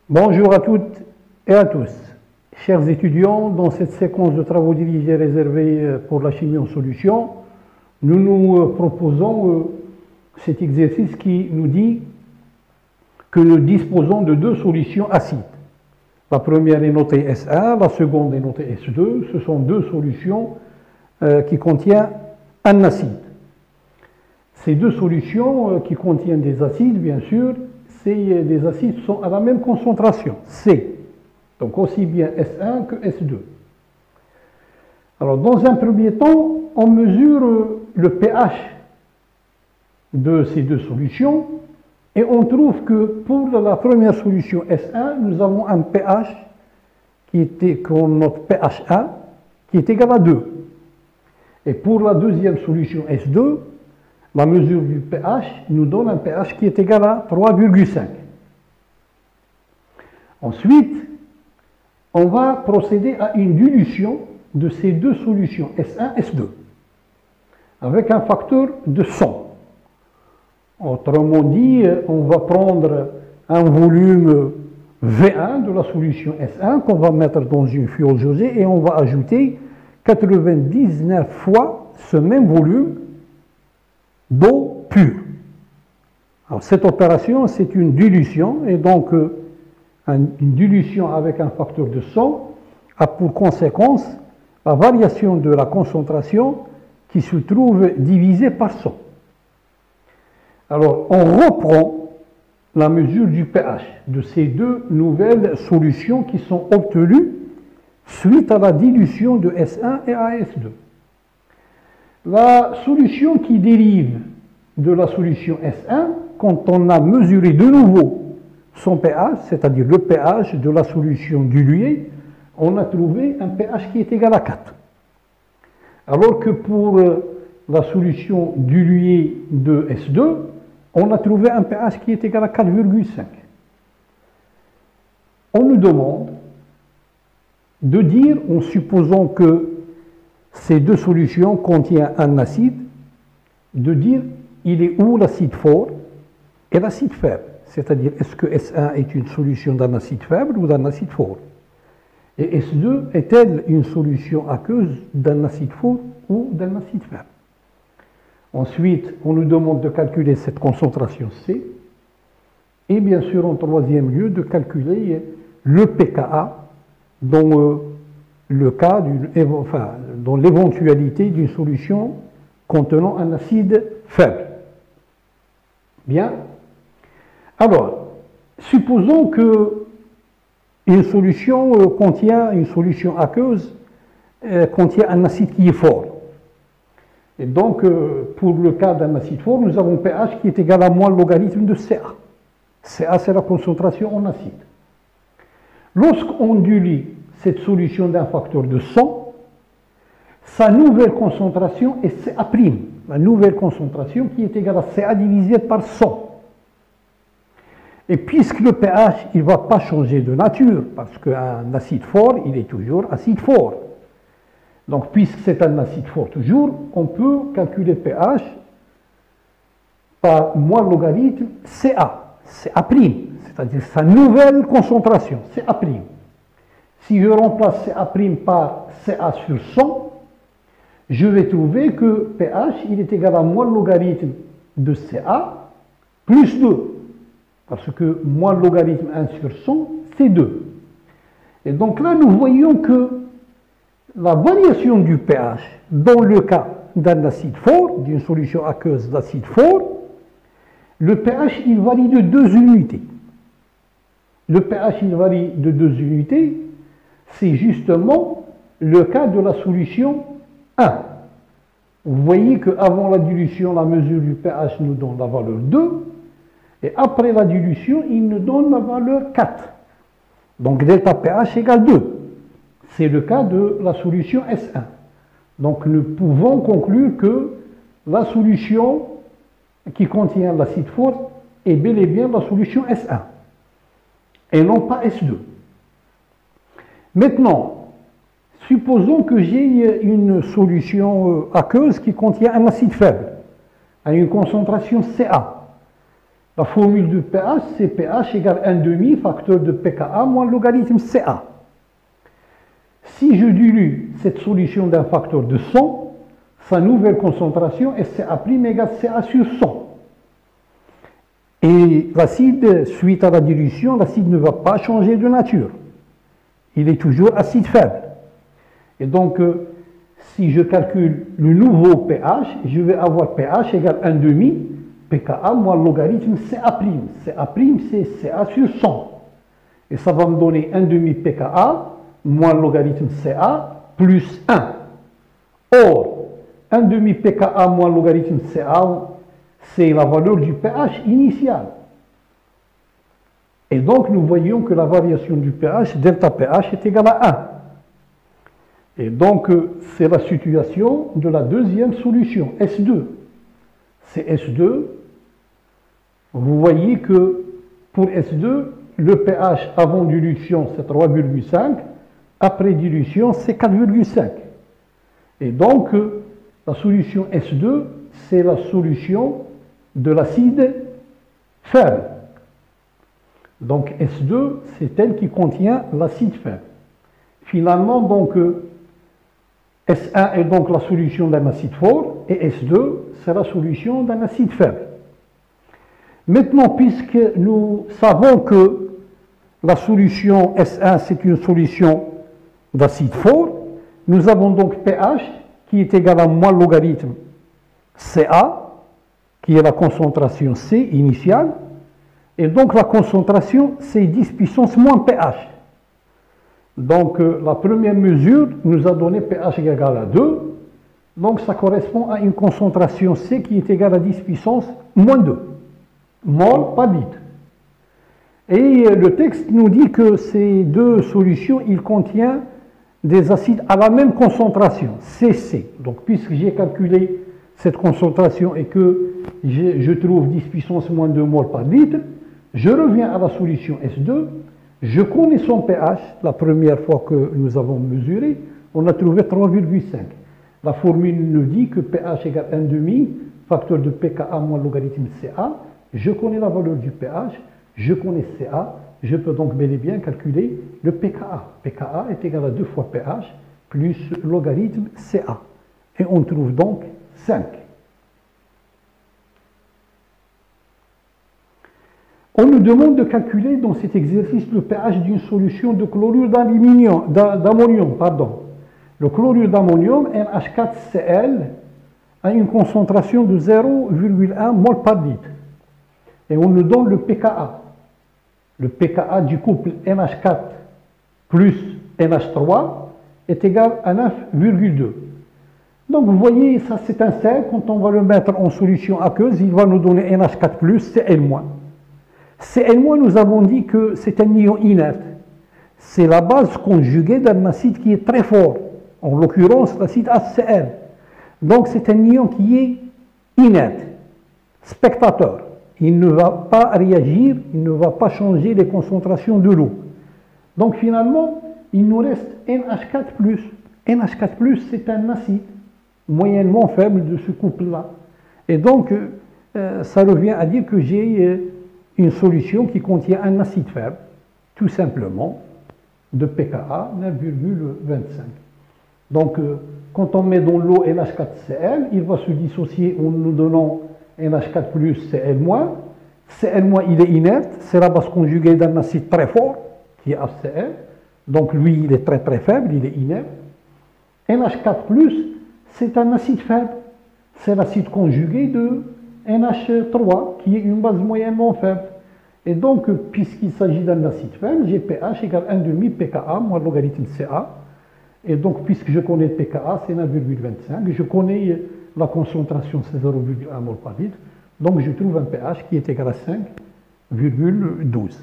Bonjour à toutes et à tous. Chers étudiants, dans cette séquence de travaux dirigés réservée pour la chimie en solution, nous nous proposons cet exercice qui nous dit que nous disposons de deux solutions acides. La première est notée S1, la seconde est notée S2. Ce sont deux solutions qui contiennent un acide. Ces deux solutions qui contiennent des acides, bien sûr, des acides sont à la même concentration, C. Donc aussi bien S1 que S2. Alors dans un premier temps, on mesure le pH de ces deux solutions et on trouve que pour la première solution S1, nous avons un pH qu'on note pH1 qui est égal à 2. Et pour la deuxième solution S2, la mesure du pH nous donne un pH qui est égal à 3,5. Ensuite, on va procéder à une dilution de ces deux solutions S1 et S2 avec un facteur de 100. Autrement dit, on va prendre un volume V1 de la solution S1 qu'on va mettre dans une fiole jaugée et on va ajouter 99 fois ce même volume d'eau pure. Alors cette opération, c'est une dilution, et donc une dilution avec un facteur de 100 a pour conséquence la variation de la concentration qui se trouve divisée par 100. Alors on reprend la mesure du pH de ces deux nouvelles solutions qui sont obtenues suite à la dilution de S1 et à S2. La solution qui dérive de la solution S1, quand on a mesuré de nouveau son pH, c'est-à-dire le pH de la solution diluée, on a trouvé un pH qui est égal à 4. Alors que pour la solution diluée de S2, on a trouvé un pH qui est égal à 4,5. On nous demande de dire, en supposant que ces deux solutions contiennent un acide, de dire il est où l'acide fort et l'acide faible. C'est-à-dire, est-ce que S1 est une solution d'un acide faible ou d'un acide fort? Et S2 est-elle une solution aqueuse d'un acide fort ou d'un acide faible? Ensuite, on nous demande de calculer cette concentration C. Et bien sûr, en troisième lieu, de calculer le pKa dans le cas dans l'éventualité d'une solution contenant un acide faible. Bien. Alors, supposons que une solution aqueuse contient un acide qui est fort. Et donc, pour le cas d'un acide fort, nous avons pH qui est égal à moins le logarithme de Ca. Ca, c'est la concentration en acide. Lorsqu'on dilue cette solution d'un facteur de 100, sa nouvelle concentration est Ca', la nouvelle concentration qui est égale à Ca divisé par 100. Et puisque le pH, il ne va pas changer de nature, parce qu'un acide fort, il est toujours acide fort. Donc, puisque c'est un acide fort toujours, on peut calculer le pH par moins le logarithme Ca, c'est-à-dire sa nouvelle concentration, Ca'. Si je remplace Ca' par Ca sur 100, je vais trouver que pH, il est égal à moins le logarithme de Ca plus 2. Parce que moins le logarithme 1 sur 100, c'est 2. Et donc là, nous voyons que la variation du pH, dans le cas d'un acide fort, d'une solution aqueuse d'acide fort, le pH, il varie de 2 unités. Le pH, il varie de 2 unités, c'est justement le cas de la solution 1. Vous voyez qu'avant la dilution, la mesure du pH nous donne la valeur 2, et après la dilution, il nous donne la valeur 4. Donc delta pH égale 2. C'est le cas de la solution S1. Donc nous pouvons conclure que la solution qui contient l'acide fort est bel et bien la solution S1 et non pas S2. Maintenant, supposons que j'ai une solution aqueuse qui contient un acide faible à une concentration Ca. La formule du pH, c'est pH égale 1,5 facteur de pKa moins logarithme Ca. Si je dilue cette solution d'un facteur de 100, sa nouvelle concentration est Ca' égale Ca sur 100. Et l'acide, suite à la dilution, l'acide ne va pas changer de nature. Il est toujours acide faible. Et donc, si je calcule le nouveau pH, je vais avoir pH égale 1,5 pKa moins logarithme Ca'. Ca', c'est Ca sur 100. Et ça va me donner 1,5 pKa moins logarithme Ca plus 1. Or, 1,5 pKa moins logarithme Ca, c'est la valeur du pH initial. Et donc, nous voyons que la variation du pH, delta pH, est égale à 1. Et donc, c'est la situation de la deuxième solution, S2. C'est S2. Vous voyez que pour S2, le pH avant dilution, c'est 3,5. Après dilution, c'est 4,5. Et donc, la solution S2, c'est la solution de l'acide faible. Donc S2, c'est elle qui contient l'acide faible. Finalement, donc, S1 est donc la solution d'un acide fort et S2, c'est la solution d'un acide faible. Maintenant, puisque nous savons que la solution S1, c'est une solution d'acide fort, nous avons donc pH qui est égal à moins logarithme Ca, qui est la concentration C initiale, et donc la concentration c'est 10 puissance moins pH. Donc la première mesure nous a donné pH égal à 2, donc ça correspond à une concentration C qui est égale à 10 puissance moins 2 mol par litre. Et le texte nous dit que ces deux solutions, il contient des acides à la même concentration, CC. Donc puisque j'ai calculé cette concentration et que je trouve 10 puissance moins 2 mol par litre, je reviens à la solution S2, je connais son pH, la première fois que nous avons mesuré, on a trouvé 3,5. La formule nous dit que pH égale 1,5, facteur de pKa moins logarithme Ca. Je connais la valeur du pH, je connais Ca, je peux donc bel et bien calculer le pKa. pKa est égal à 2 fois pH plus logarithme Ca. Et on trouve donc 5. On nous demande de calculer dans cet exercice le pH d'une solution de chlorure d'ammonium. Le chlorure d'ammonium, NH4Cl, a une concentration de 0,1 mol par litre. Et on nous donne le pKa. Le pKa du couple NH4 plus NH3 est égal à 9,2. Donc vous voyez, ça c'est un sel. Quand on va le mettre en solution aqueuse, il va nous donner NH4+, Cl-. Cl-, nous avons dit que c'est un ion inerte. C'est la base conjuguée d'un acide qui est très fort, en l'occurrence l'acide HCl. Donc c'est un ion qui est inerte, spectateur. Il ne va pas réagir, il ne va pas changer les concentrations de l'eau. Donc finalement, il nous reste NH4+. NH4+, c'est un acide moyennement faible de ce couple-là. Et donc, ça revient à dire que j'ai une solution qui contient un acide faible, tout simplement, de pKa 9,25. Donc, quand on met dans l'eau NH4Cl, il va se dissocier en nous donnant NH4+, Cl-. Cl-, il est inerte, c'est la base conjuguée d'un acide très fort, qui est HCl. Donc, lui, il est très très faible, il est inerte. NH4+, c'est un acide faible. C'est l'acide conjugué de NH3, qui est une base moyennement faible. Et donc, puisqu'il s'agit d'un acide faible, j'ai pH égale 1,5 pKa moins logarithme Ca. Et donc, puisque je connais pKa, c'est 9,25. Je connais la concentration, c'est 0,1 mol par litre. Donc, je trouve un pH qui est égal à 5,12.